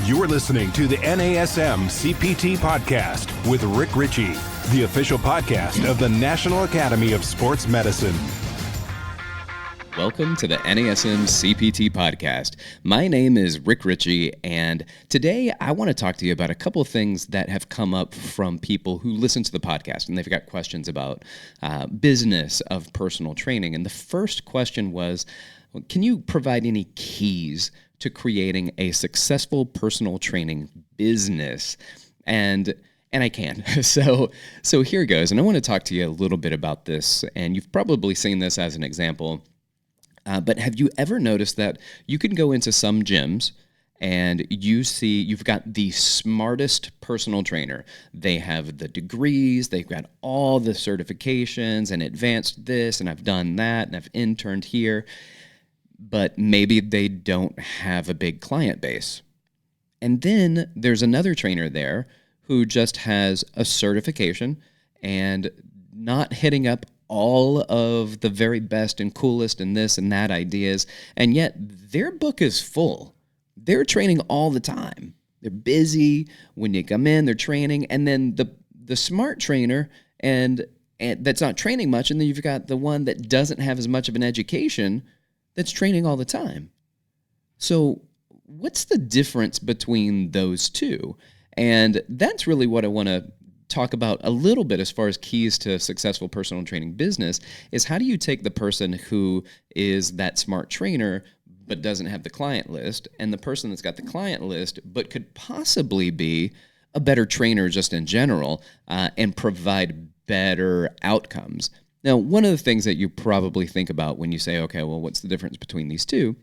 You're listening to the NASM-CPT podcast with Richey, the official podcast of the National Academy of Sports Medicine. Welcome to the NASM-CPT podcast. My name is Richey, and today I want to talk to you about a couple of things that have come up from people who listen to the podcast, and they've got questions about business of personal training. And the first question was, can you provide any keys to creating a successful personal training business? And I can. So here goes. And I want to talk to you a little bit about this. And you've probably seen this as an example. But have you ever noticed that you can go into some gyms and you see you've got the smartest personal trainer. They have the degrees, they've got all the certifications and advanced this, and I've done that, and I've interned here. But maybe they don't have a big client base. And then there's another trainer there who just has a certification and not hitting up all of the very best and coolest and this and that ideas, and yet their book is full. They're training all the time. They're busy. When you come in, they're training, and then the smart trainer and that's not training much, and then you've got the one that doesn't have as much of an education that's training all the time. So what's the difference between those two? And that's really what I want to talk about a little bit as far as keys to successful personal training business is how do you take the person who is that smart trainer but doesn't have the client list and the person that's got the client list but could possibly be a better trainer just in general and provide better outcomes. Now, one of the things that you probably think about when you say, okay, well, what's the difference between these two?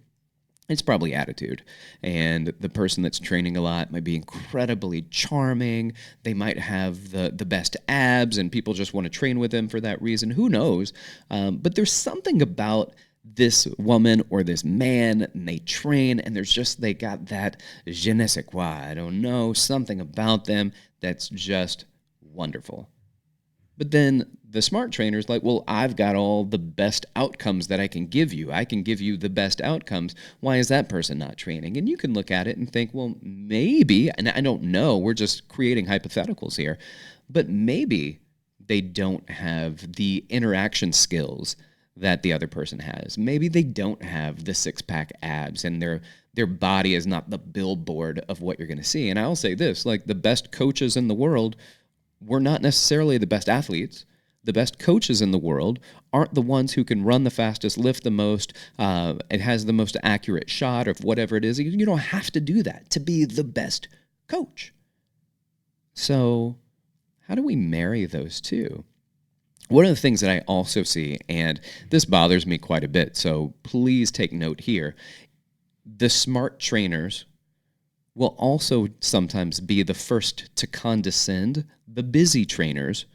It's probably attitude. And the person that's training a lot might be incredibly charming. They might have the best abs and people just want to train with them for that reason. Who knows? But there's something about this woman or this man, and they train, and they got that je ne sais quoi. I don't know, something about them that's just wonderful. But then the smart trainer's like, well, I've got all the best outcomes that I can give you. I can give you the best outcomes. Why is that person not training? And you can look at it and think, well, maybe, and I don't know, we're just creating hypotheticals here, but maybe they don't have the interaction skills that the other person has. Maybe they don't have the six-pack abs and their body is not the billboard of what you're going to see. And I'll say this, like the best coaches in the world we're not necessarily the best athletes. The best coaches in the world aren't the ones who can run the fastest, lift the most, it has the most accurate shot of whatever it is. You don't have to do that to be the best coach. So how do we marry those two? One of the things that I also see, and this bothers me quite a bit, so please take note here, the smart trainers will also sometimes be the first to condescend the busy trainers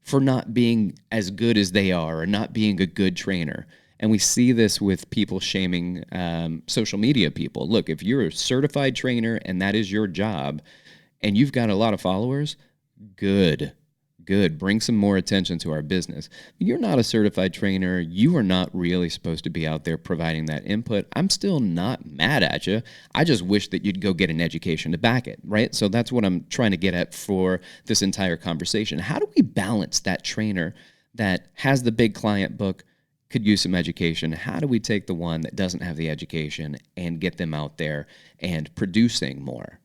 for not being as good as they are or not being a good trainer. And we see this with people shaming social media people. Look, if you're a certified trainer and that is your job and you've got a lot of followers, good. Bring some more attention to our business. You're not a certified trainer. You are not really supposed to be out there providing that input. I'm still not mad at you. I just wish that you'd go get an education to back it, right? So that's what I'm trying to get at for this entire conversation. How do we balance that trainer that has the big client book, could use some education? How do we take the one that doesn't have the education and get them out there and producing more?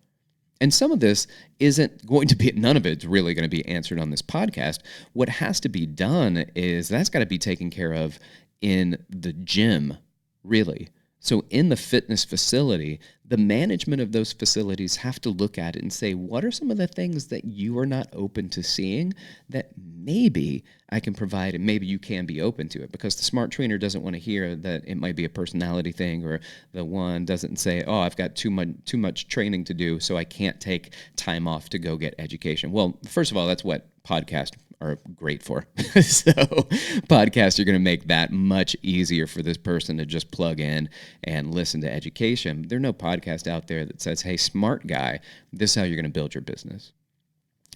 And some of this isn't going to be, none of it's really going to be answered on this podcast. What has to be done is that's got to be taken care of in the gym, really. So in the fitness facility, the management of those facilities have to look at it and say, what are some of the things that you are not open to seeing that maybe I can provide and maybe you can be open to it? Because the smart trainer doesn't want to hear that it might be a personality thing, or the one doesn't say, oh, I've got too much training to do, so I can't take time off to go get education. Well, first of all, that's what podcasts are great for. So podcasts are going to make that much easier for this person to just plug in and listen to education. There are no podcast out there that says, hey, smart guy, this is how you're going to build your business.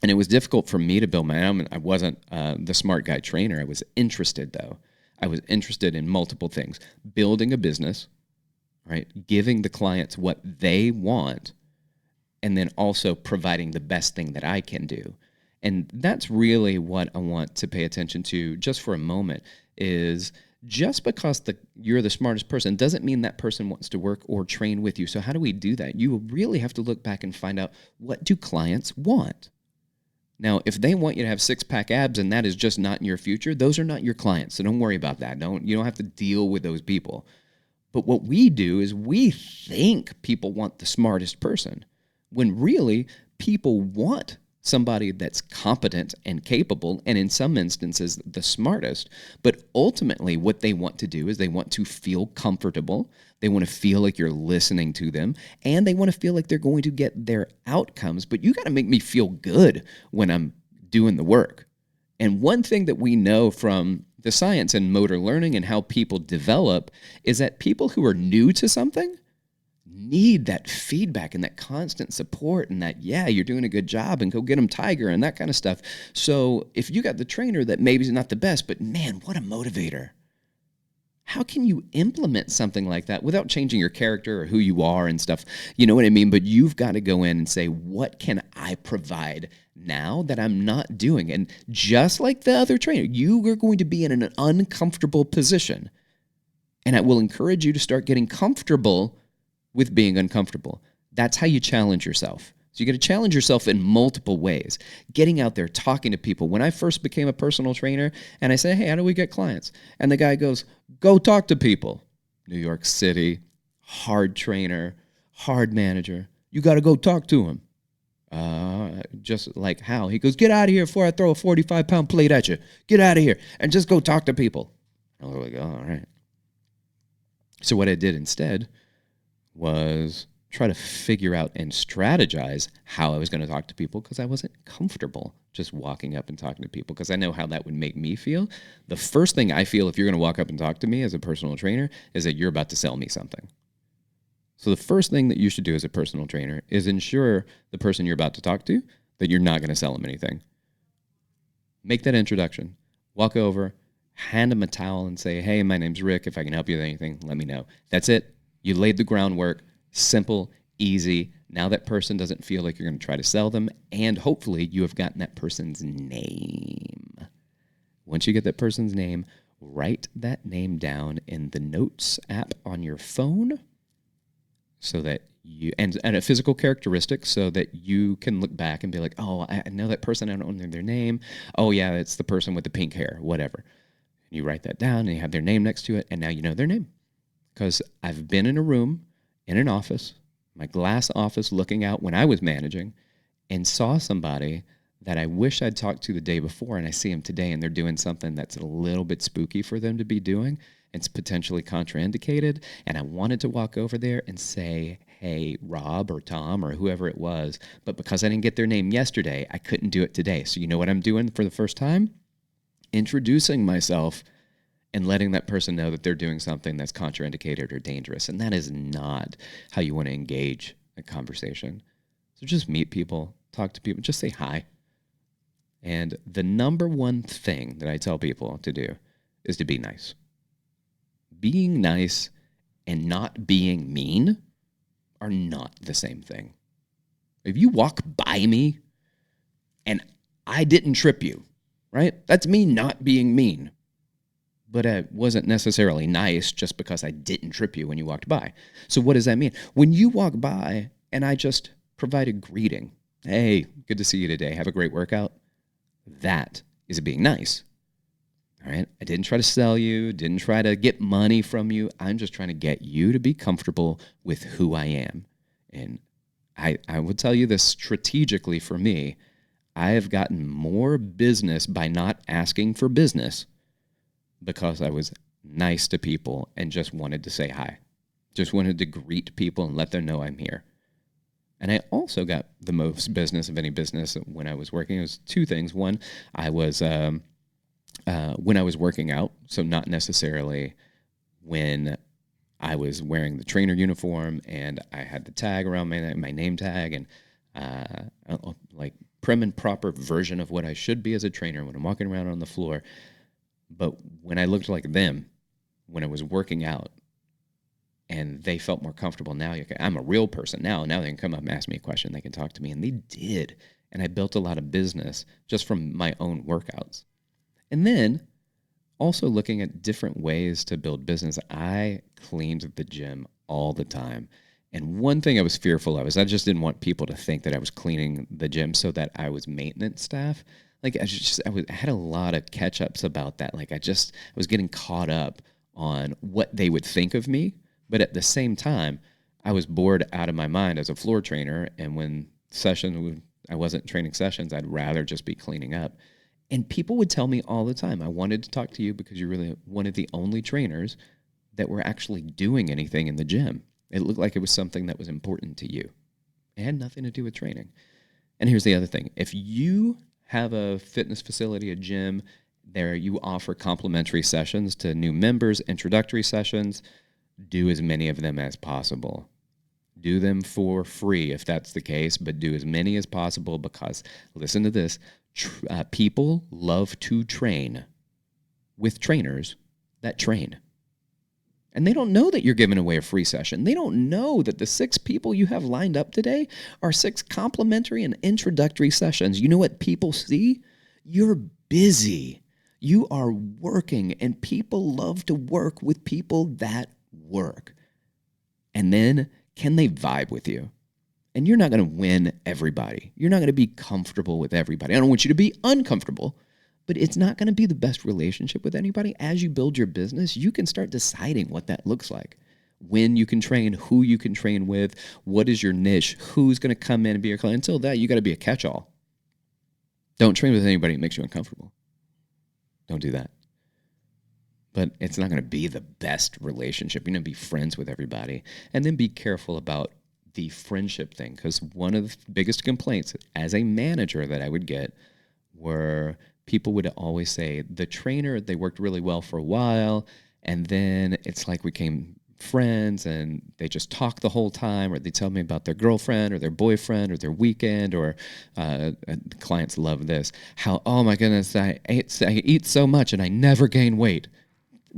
And it was difficult for me to build my own. I wasn't the smart guy trainer. I was interested, though. I was interested in multiple things. Building a business, right? Giving the clients what they want, and then also providing the best thing that I can do. And that's really what I want to pay attention to just for a moment, is just because you're the smartest person doesn't mean that person wants to work or train with you. So how do we do that? You really have to look back and find out, what do clients want? Now, if they want you to have six-pack abs and that is just not in your future, those are not your clients. So don't worry about that. You don't have to deal with those people. But what we do is we think people want the smartest person, when really people want somebody that's competent and capable, and in some instances the smartest. But ultimately what they want to do is they want to feel comfortable. They want to feel like you're listening to them, and they want to feel like they're going to get their outcomes. But you got to make me feel good when I'm doing the work. And one thing that we know from the science and motor learning and how people develop is that people who are new to something need that feedback and that constant support and that, yeah, you're doing a good job, and go get them Tiger and that kind of stuff. So if you got the trainer that maybe is not the best, but man, what a motivator. How can you implement something like that without changing your character or who you are and stuff? You know what I mean? But you've got to go in and say, what can I provide now that I'm not doing? And just like the other trainer, you are going to be in an uncomfortable position. And I will encourage you to start getting comfortable with being uncomfortable. That's how you challenge yourself. So you got to challenge yourself in multiple ways. Getting out there, talking to people. When I first became a personal trainer and I say, hey, how do we get clients? And the guy goes, go talk to people. New York City, hard trainer, hard manager. You got to go talk to him. Just like how? He goes, get out of here before I throw a 45-pound plate at you. Get out of here and just go talk to people. I was like, all right. So what I did instead was try to figure out and strategize how I was going to talk to people, because I wasn't comfortable just walking up and talking to people, because I know how that would make me feel. The first thing I feel if you're going to walk up and talk to me as a personal trainer is that you're about to sell me something. So the first thing that you should do as a personal trainer is ensure the person you're about to talk to that you're not going to sell them anything. Make that introduction. Walk over, hand them a towel and say, hey, my name's Rick. If I can help you with anything, let me know. That's it. You laid the groundwork. Simple, easy. Now that person doesn't feel like you're going to try to sell them, and hopefully you have gotten that person's name. Once you get that person's name, write that name down in the Notes app on your phone, so that you, and a physical characteristic, so that you can look back and be like, oh, I know that person, I don't know their name. Oh yeah, it's the person with the pink hair, whatever. You write that down and you have their name next to it, and now you know their name. Because I've been in a room, in an office, my glass office, looking out when I was managing, and saw somebody that I wish I'd talked to the day before, and I see them today and they're doing something that's a little bit spooky for them to be doing. It's potentially contraindicated, and I wanted to walk over there and say, hey, Rob or Tom or whoever it was, but because I didn't get their name yesterday, I couldn't do it today. So you know what I'm doing for the first time? Introducing myself and letting that person know that they're doing something that's contraindicated or dangerous. And that is not how you want to engage a conversation. So just meet people, talk to people, just say hi. And the number one thing that I tell people to do is to be nice. Being nice and not being mean are not the same thing. If you walk by me and I didn't trip you, right? That's me not being mean. But I wasn't necessarily nice just because I didn't trip you when you walked by. So what does that mean? When you walk by and I just provide a greeting, hey, good to see you today, have a great workout, that is being nice. All right? I didn't try to sell you, didn't try to get money from you. I'm just trying to get you to be comfortable with who I am. And I would tell you this strategically for me, I have gotten more business by not asking for business, because I was nice to people and just wanted to say hi. Just wanted to greet people and let them know I'm here. And I also got the most business of any business when I was working. It was two things. One, I was when I was working out, so not necessarily when I was wearing the trainer uniform and I had the tag around my name tag, and like prim and proper version of what I should be as a trainer when I'm walking around on the floor. But when I looked like them, when I was working out, and they felt more comfortable. Now I'm a real person now. Now they can come up and ask me a question. They can talk to me, and they did. And I built a lot of business just from my own workouts. And then also looking at different ways to build business. I cleaned the gym all the time. And one thing I was fearful of is I just didn't want people to think that I was cleaning the gym so that I was maintenance staff. Like I had a lot of catch-ups about that. Like I was getting caught up on what they would think of me. But at the same time, I was bored out of my mind as a floor trainer. And when I wasn't training sessions, I'd rather just be cleaning up. And people would tell me all the time, I wanted to talk to you because you're really one of the only trainers that were actually doing anything in the gym. It looked like it was something that was important to you. It had nothing to do with training. And here's the other thing. If you have a fitness facility, a gym, there you offer complimentary sessions to new members, introductory sessions, do as many of them as possible. Do them for free if that's the case, but do as many as possible because, listen to this, people love to train with trainers that train. And they don't know that you're giving away a free session. They don't know that the 6 people you have lined up today are 6 complimentary and introductory sessions. You know what people see? You're busy. You are working, and people love to work with people that work. And then, can they vibe with you? And you're not going to win everybody. You're not going to be comfortable with everybody. I don't want you to be uncomfortable, but it's not going to be the best relationship with anybody. As you build your business, you can start deciding what that looks like. When you can train, who you can train with, what is your niche, who's going to come in and be your client. Until that, you got to be a catch-all. Don't train with anybody that makes you uncomfortable. Don't do that. But it's not going to be the best relationship. You're going to be friends with everybody. And then be careful about the friendship thing, because one of the biggest complaints as a manager that I would get were people would always say, the trainer, they worked really well for a while, and then it's like we became friends and they just talk the whole time, or they tell me about their girlfriend or their boyfriend or their weekend, or clients love this. How, oh my goodness, I eat so much and I never gain weight.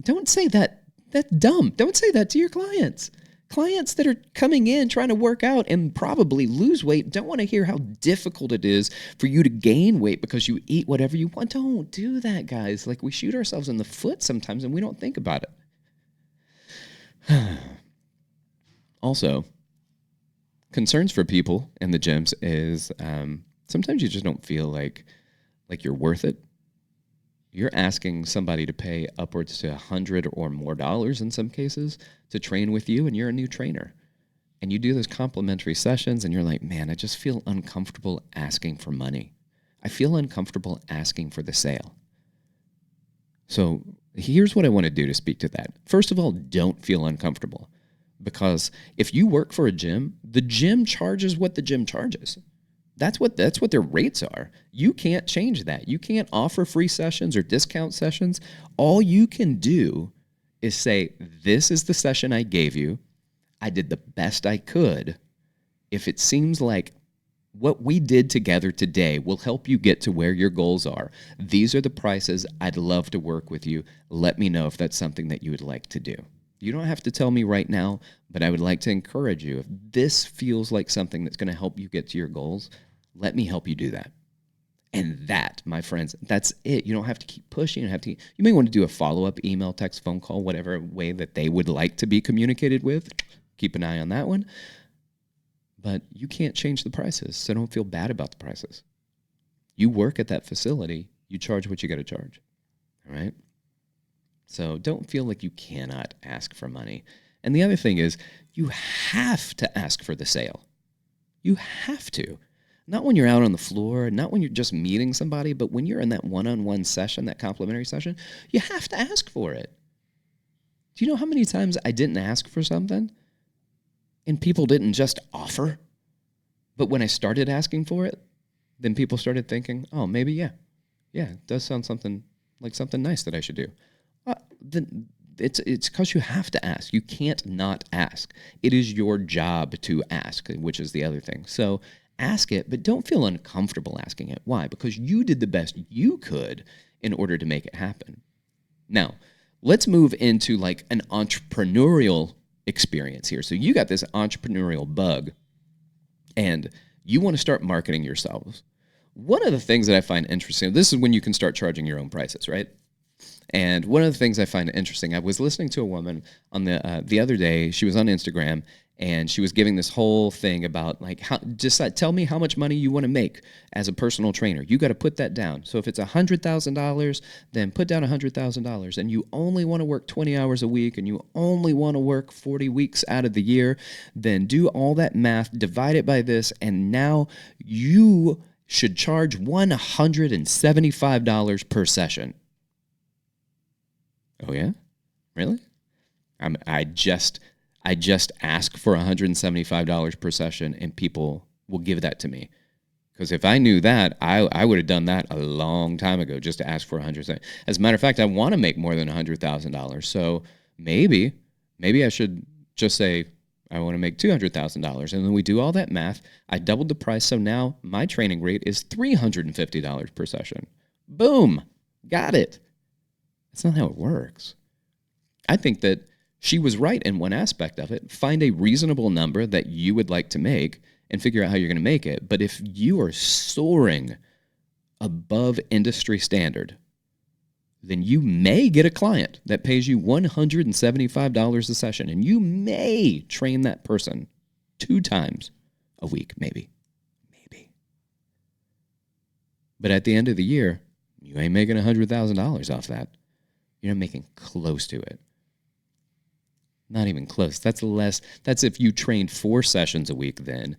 Don't say that. That's dumb. Don't say that to your clients. Clients that are coming in trying to work out and probably lose weight don't want to hear how difficult it is for you to gain weight because you eat whatever you want. Don't do that, guys. Like, we shoot ourselves in the foot sometimes and we don't think about it. Also, concerns for people in the gyms is sometimes you just don't feel like you're worth it. You're asking somebody to pay upwards to $100 or more in some cases to train with you, and you're a new trainer. And you do those complimentary sessions, and you're like, man, I just feel uncomfortable asking for money. I feel uncomfortable asking for the sale. So here's what I want to do to speak to that. First of all, don't feel uncomfortable, because if you work for a gym, the gym charges what the gym charges. That's what their rates are. You can't change that. You can't offer free sessions or discount sessions. All you can do is say, this is the session I gave you. I did the best I could. If it seems like what we did together today will help you get to where your goals are, these are the prices. I'd love to work with you. Let me know if that's something that you would like to do. You don't have to tell me right now, but I would like to encourage you. If this feels like something that's going to help you get to your goals, let me help you do that. And that, my friends, that's it. You don't have to keep pushing. You may want to do a follow-up email, text, phone call, whatever way that they would like to be communicated with. Keep an eye on that one. But you can't change the prices, so don't feel bad about the prices. You work at that facility. You charge what you got to charge. All right? So don't feel like you cannot ask for money. And the other thing is, you have to ask for the sale. You have to. Not when you're out on the floor, not when you're just meeting somebody, but when you're in that one-on-one session, that complimentary session, you have to ask for it. Do you know how many times I didn't ask for something and people didn't just offer? But when I started asking for it, then people started thinking, oh, maybe, yeah, it does sound something like something nice that I should do. Then it's because you have to ask. You can't not ask. It is your job to ask, which is the other thing. So ask it, but don't feel uncomfortable asking it. Why? Because you did the best you could in order to make it happen. Now, let's move into like an entrepreneurial experience here. So you got this entrepreneurial bug and you want to start marketing yourselves. One of the things that I find interesting, this is when you can start charging your own prices, right? And one of the things I find interesting, I was listening to a woman on the other day. She was on Instagram, and she was giving this whole thing about like, tell me how much money you want to make as a personal trainer. You got to put that down. So if it's $100,000, then put down $100,000. And you only want to work 20 hours a week, and you only want to work 40 weeks out of the year. Then do all that math, divide it by this, and now you should charge $175 per session. Oh yeah? Really? I just ask for $175 per session and people will give that to me. Because if I knew that, I would have done that a long time ago just to ask for $100,000. As a matter of fact, I want to make more than $100,000. So maybe I should just say I want to make $200,000. And then we do all that math. I doubled the price. So now my training rate is $350 per session. Boom. Got it. That's not how it works. I think that she was right in one aspect of it. Find a reasonable number that you would like to make and figure out how you're going to make it. But if you are soaring above industry standard, then you may get a client that pays you $175 a session, and you may train that person 2 times a week, maybe. But at the end of the year, you ain't making $100,000 off that. You're not making close to it. Not even close. That's less. That's if you trained 4 sessions a week then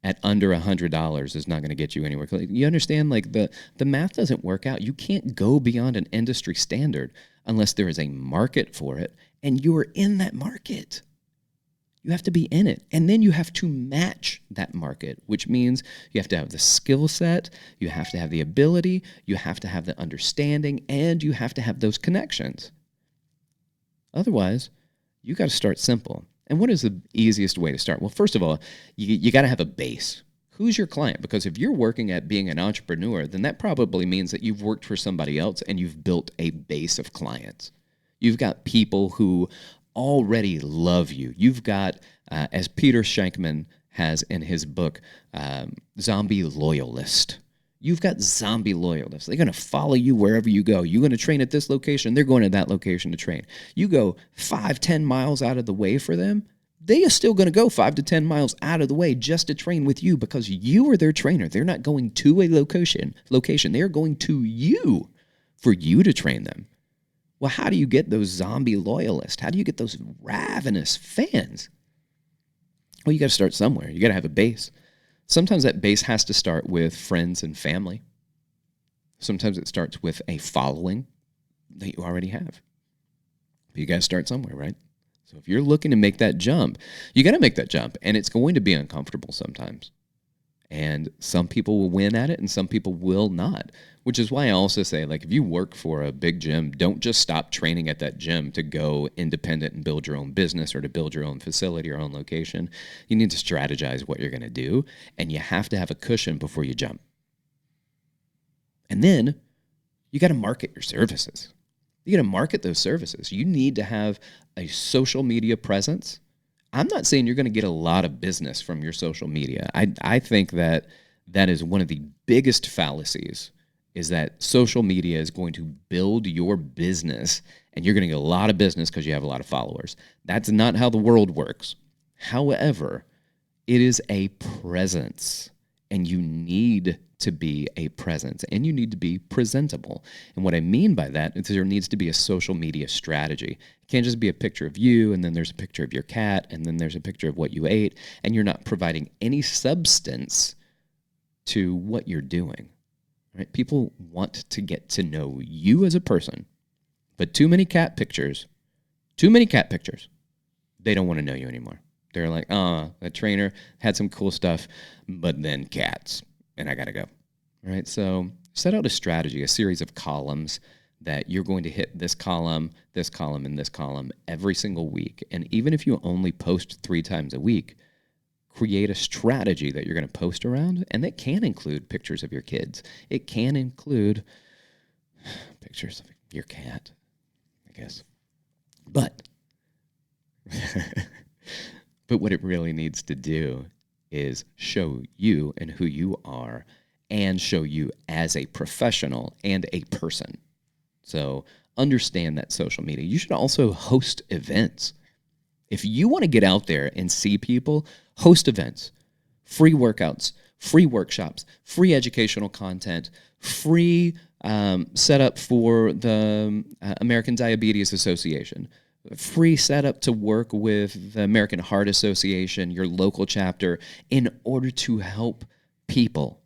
at under $100 is not going to get you anywhere. You understand, like the math doesn't work out. You can't go beyond an industry standard unless there is a market for it and you are in that market. You have to be in it. And then you have to match that market, which means you have to have the skill set, you have to have the ability, you have to have the understanding, and you have to have those connections. Otherwise, you got to start simple. And what is the easiest way to start? Well, first of all, you got to have a base. Who's your client? Because if you're working at being an entrepreneur, then that probably means that you've worked for somebody else and you've built a base of clients. You've got people who already love you. You've got, as Peter Shankman has in his book, Zombie Loyalist. You've got zombie loyalists. They're going to follow you wherever you go. You're going to train at this location. They're going to that location to train. You go 5-10 miles out of the way for them. They are still going to go 5 to 10 miles out of the way just to train with you because you are their trainer. They're not going to a location. They're going to you for you to train them. Well, how do you get those zombie loyalists? How do you get those ravenous fans? Well, you got to start somewhere. You got to have a base. Sometimes that base has to start with friends and family. Sometimes it starts with a following that you already have. But you got to start somewhere, right? So if you're looking to make that jump, you got to make that jump, and it's going to be uncomfortable sometimes. And some people will win at it and some people will not, which is why I also say, like, if you work for a big gym, don't just stop training at that gym to go independent and build your own business or to build your own facility or own location. You need to strategize what you're going to do, and you have to have a cushion before you jump. And then you got to market your services. You got to market those services. You need to have a social media presence. I'm not saying you're going to get a lot of business from your social media. I think that is one of the biggest fallacies, is that social media is going to build your business and you're going to get a lot of business because you have a lot of followers. That's not how the world works. However, it is a presence, and you need to be a presence, and you need to be presentable. And what I mean by that is there needs to be a social media strategy. It can't just be a picture of you, and then there's a picture of your cat, and then there's a picture of what you ate, and you're not providing any substance to what you're doing. Right? People want to get to know you as a person, but too many cat pictures, they don't want to know you anymore. They're like, that trainer had some cool stuff, but then cats, and I got to go. All right, so set out a strategy, a series of columns that you're going to hit this column, and this column every single week. And even if you only post 3 times a week, create a strategy that you're going to post around, and that can include pictures of your kids. It can include pictures of your cat, I guess. But But what it really needs to do is show you and who you are and show you as a professional and a person. So understand that social media. You should also host events. If you want to get out there and see people, host events, free workouts, free workshops, free educational content, free setup for the American Diabetes Association, free setup to work with the American Heart Association, your local chapter, in order to help people,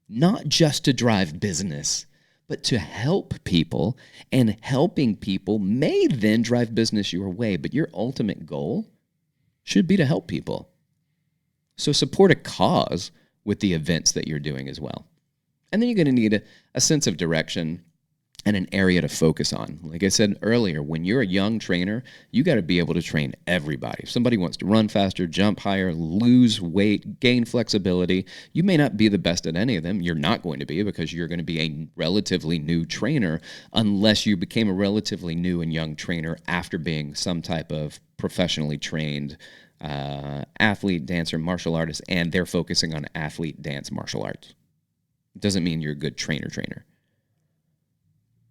not just to drive business, but to help people, and helping people may then drive business your way, but your ultimate goal should be to help people. So support a cause with the events that you're doing as well. And then you're going to need a sense of direction and an area to focus on. Like I said earlier, when you're a young trainer, you got to be able to train everybody. If somebody wants to run faster, jump higher, lose weight, gain flexibility, you may not be the best at any of them. You're not going to be, because you're going to be a relatively new trainer unless you became a relatively new and young trainer after being some type of professionally trained athlete, dancer, martial artist, and they're focusing on athlete, dance, martial arts. It doesn't mean you're a good trainer.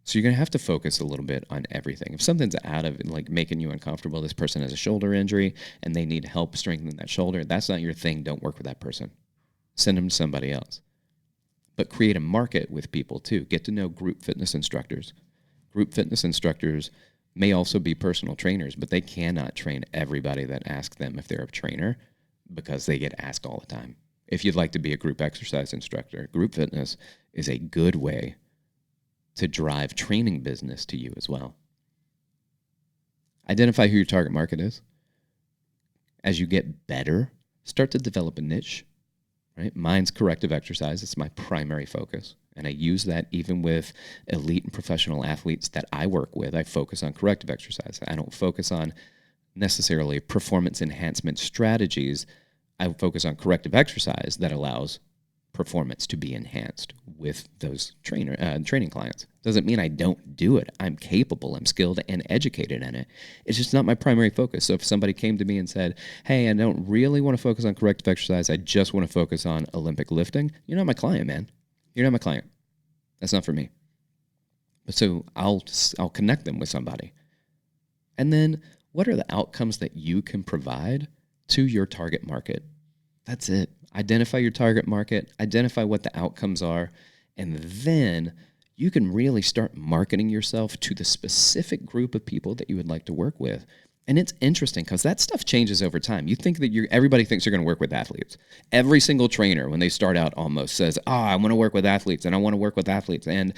So you're going to have to focus a little bit on everything. If something's out of, like, making you uncomfortable, this person has a shoulder injury and they need help strengthening that shoulder, that's not your thing. Don't work with that person. Send them to somebody else. But create a market with people too. Get to know group fitness instructors. Group fitness instructors may also be personal trainers, but they cannot train everybody that asks them if they're a trainer, because they get asked all the time. If you'd like to be a group exercise instructor, group fitness is a good way to drive training business to you as well. Identify who your target market is. As you get better, start to develop a niche, right? Mine's corrective exercise. It's my primary focus. And I use that even with elite and professional athletes that I work with. I focus on corrective exercise. I don't focus on necessarily performance enhancement strategies. I focus on corrective exercise that allows performance to be enhanced with those training clients. Doesn't mean I don't do it. I'm capable, I'm skilled, and educated in it. It's just not my primary focus. So if somebody came to me and said, hey, I don't really want to focus on corrective exercise, I just want to focus on Olympic lifting, you're not my client, man. You're not my client. That's not for me. But so I'll connect them with somebody. And then what are the outcomes that you can provide to your target market? That's it. Identify your target market, identify what the outcomes are, and then you can really start marketing yourself to the specific group of people that you would like to work with. And it's interesting because that stuff changes over time. You think that everybody thinks you're going to work with athletes. Every single trainer, when they start out, almost says, I want to work with athletes, and I want to work with athletes, and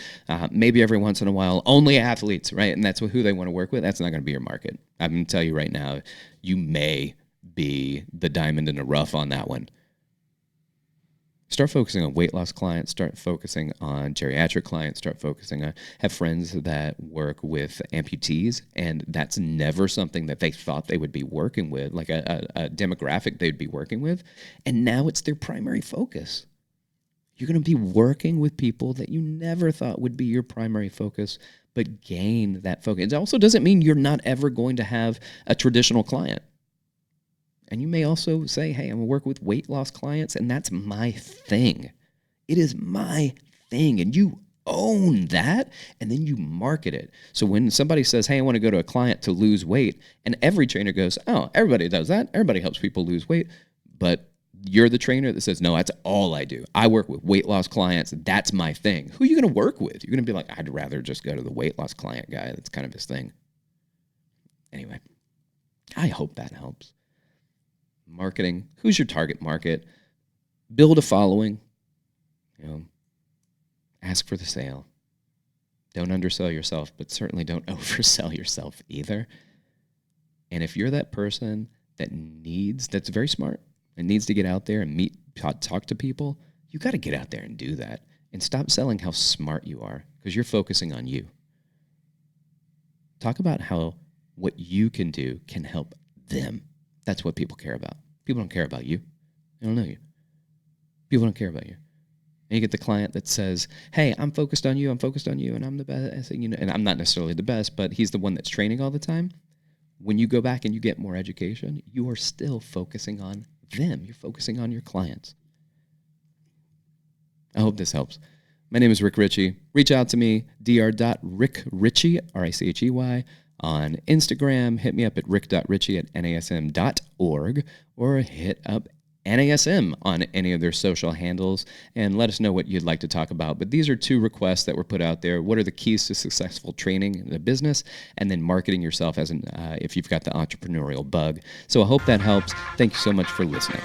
maybe every once in a while, only athletes, right? And that's who they want to work with. That's not going to be your market. I'm going to tell you right now, you may be the diamond in the rough on that one. Start focusing on weight loss clients, start focusing on geriatric clients, start focusing on, have friends that work with amputees, and that's never something that they thought they would be working with, like a demographic they'd be working with, and now it's their primary focus. You're going to be working with people that you never thought would be your primary focus, but gain that focus. It also doesn't mean you're not ever going to have a traditional client. And you may also say, hey, I'm going to work with weight loss clients, and that's my thing. It is my thing, and you own that, and then you market it. So when somebody says, hey, I want to go to a client to lose weight, and every trainer goes, oh, everybody does that. Everybody helps people lose weight. But you're the trainer that says, no, that's all I do. I work with weight loss clients. That's my thing. Who are you going to work with? You're going to be like, I'd rather just go to the weight loss client guy. That's kind of his thing. Anyway, I hope that helps. Marketing. Who's your target market? Build a following. Ask for the sale. Don't undersell yourself, but certainly don't oversell yourself either. And if you're that person that's very smart and needs to get out there and talk to people, you got to get out there and do that. And stop selling how smart you are, because you're focusing on you. Talk about how what you can do can help them. That's what people care about. People don't care about you. They don't know you. People don't care about you. And you get the client that says, hey, I'm focused on you, and I'm the best, and I'm not necessarily the best, but he's the one that's training all the time. when you go back and you get more education, you are still focusing on them. You're focusing on your clients. I hope this helps. My name is Rick Richey. Reach out to me, dr.rickrichey, R-I-C-H-E-Y, on Instagram. Hit me up at rick.richey@nasm.org, or hit up NASM on any of their social handles and let us know what you'd like to talk about. But these are two requests that were put out there. What are the keys to successful training in the business, and then marketing yourself as if you've got the entrepreneurial bug. So I hope that helps. Thank you so much for listening.